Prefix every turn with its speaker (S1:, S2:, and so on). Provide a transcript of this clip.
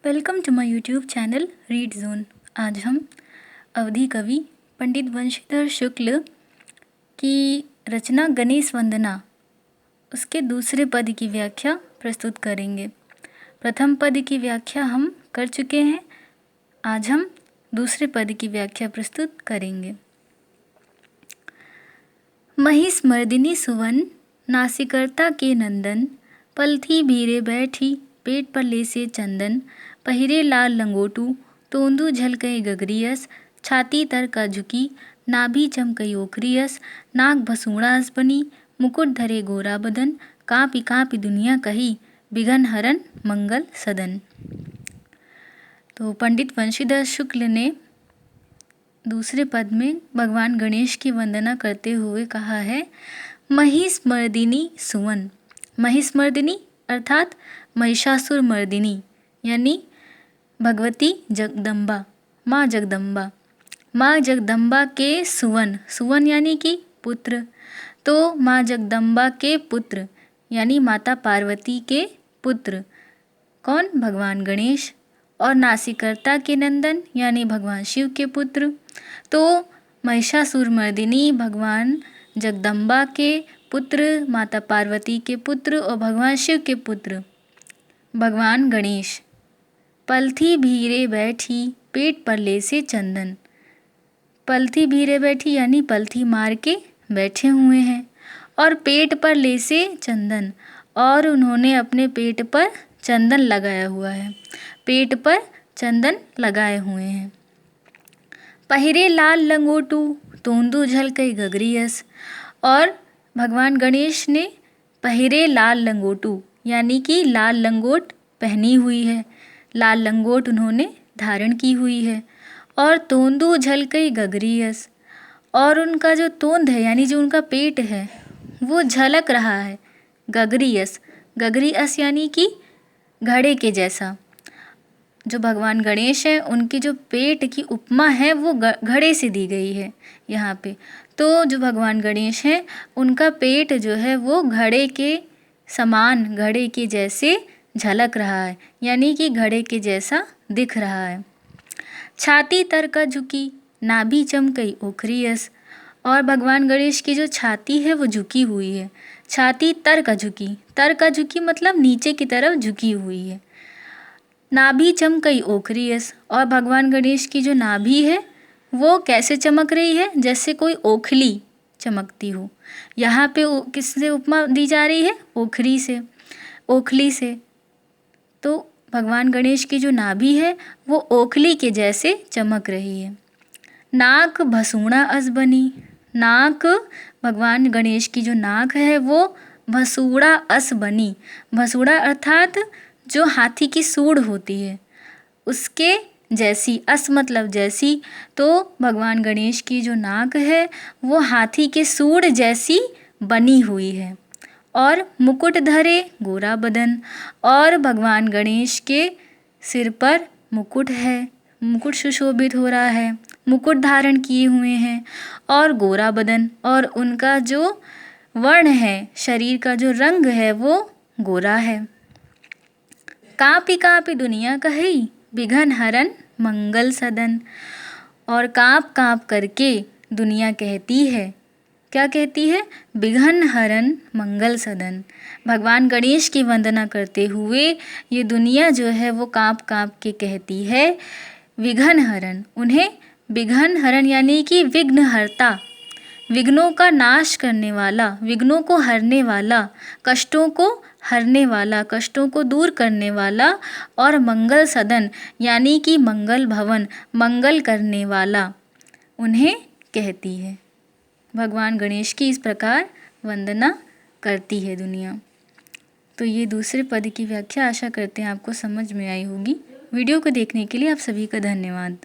S1: Welcome to my YouTube channel Read Zone. आज हम अवधी कवि पंडित वंशीधर शुक्ल की रचना गणेश वंदना उसके दूसरे पद की व्याख्या प्रस्तुत करेंगे। प्रथम पद की व्याख्या हम कर चुके हैं, आज हम दूसरे पद की व्याख्या प्रस्तुत करेंगे। महिष मर्दिनी सुवन नासिकर्ता के नंदन, पलथी भीरे बैठी पेट पर लेसे चंदन, पहिरे लाल लंगोटू तोंदू झलकई गगरियस, छाती तर का झुकी नाभि चमकई ओखरियस, नाक भसूणास बनी मुकुट धरे गोरा बदन, कापी कापी दुनिया कही बिघन हरन मंगल सदन। तो पंडित वंशीधर शुक्ल ने दूसरे पद में भगवान गणेश की वंदना करते हुए कहा है, महिष मर्दिनी सुवन। महिष मर्दिनी अर्थात महिषासुर मर्दिनी यानी भगवती जगदम्बा, माँ जगदम्बा। माँ जगदम्बा के सुवन, सुवन यानी कि पुत्र, तो माँ जगदम्बा के पुत्र यानी माता पार्वती के पुत्र कौन? भगवान गणेश। और नासिकर्ता के नंदन यानी भगवान शिव के पुत्र। तो महिषासुर मर्दिनी भगवान जगदम्बा के पुत्र, माता पार्वती के पुत्र और भगवान शिव के पुत्र भगवान गणेश। पलथी भीरे बैठी पेट पर लेसे चंदन। पलथी भीरे बैठी यानी पलथी मार के बैठे हुए हैं, और पेट पर लेसे चंदन, और उन्होंने अपने पेट पर चंदन लगाया हुआ है, पेट पर चंदन लगाए हुए हैं। पहिरे लाल लंगोटू तोंदू झलकई गगरियस, और भगवान गणेश ने पहिरे लाल लंगोटू यानी कि लाल लंगोट पहनी हुई है, लाल लंगोट उन्होंने धारण की हुई है। और तोंदू झलकई गगरियस, और उनका जो तोंद है यानी जो उनका पेट है वो झलक रहा है। गगरियस, गगरियस यानी कि घड़े के जैसा। जो भगवान गणेश हैं उनकी जो पेट की उपमा है वो घड़े से दी गई है यहाँ पे। तो जो भगवान गणेश हैं उनका पेट जो है वो घड़े के समान, घड़े के जैसे झलक रहा है, यानी कि घड़े के जैसा दिख रहा है। छाती तर का झुकी नाभि चमकई ओखरियस, और भगवान गणेश की जो छाती है वो झुकी हुई है। छाती तर का झुकी, तर का झुकी मतलब नीचे की तरफ झुकी हुई है। नाभि चमकई ओखरियस, और भगवान गणेश की जो नाभि है वो कैसे चमक रही है? जैसे कोई ओखली चमकती हो। यहाँ पे किससे उपमा दी जा रही है? ओखरी से, ओखली से। तो भगवान गणेश की जो नाभि है वो ओखली के जैसे चमक रही है। नाक भसूणा अस बनी, नाक भगवान गणेश की जो नाक है वो भसूड़ा अस बनी। भसूड़ा अर्थात जो हाथी की सूंड होती है उसके जैसी, अस मतलब जैसी। तो भगवान गणेश की जो नाक है वो हाथी के सूंड जैसी बनी हुई है। और मुकुट धरे गोरा बदन, और भगवान गणेश के सिर पर मुकुट है, मुकुट सुशोभित हो रहा है, मुकुट धारण किए हुए हैं, और गोरा बदन, और उनका जो वर्ण है, शरीर का जो रंग है वो गोरा है। कापी कापी दुनिया कही बिघन हरन मंगल सदन, और काँप काँप करके दुनिया कहती है, क्या कहती है? बिघन हरन मंगल सदन। भगवान गणेश की वंदना करते हुए ये दुनिया जो है वो काँप काँप के कहती है विघन हरन, उन्हें विघन हरन यानी कि विघ्नहर्ता, विघ्नों का नाश करने वाला, विघ्नों को हरने वाला, कष्टों को हरने वाला, कष्टों को दूर करने वाला, और मंगल सदन यानी कि मंगल भवन, मंगल करने वाला उन्हें कहती है। भगवान गणेश की इस प्रकार वंदना करती है दुनिया। तो ये दूसरे पद की व्याख्या आशा करते हैं आपको समझ में आई होगी। वीडियो को देखने के लिए आप सभी का धन्यवाद।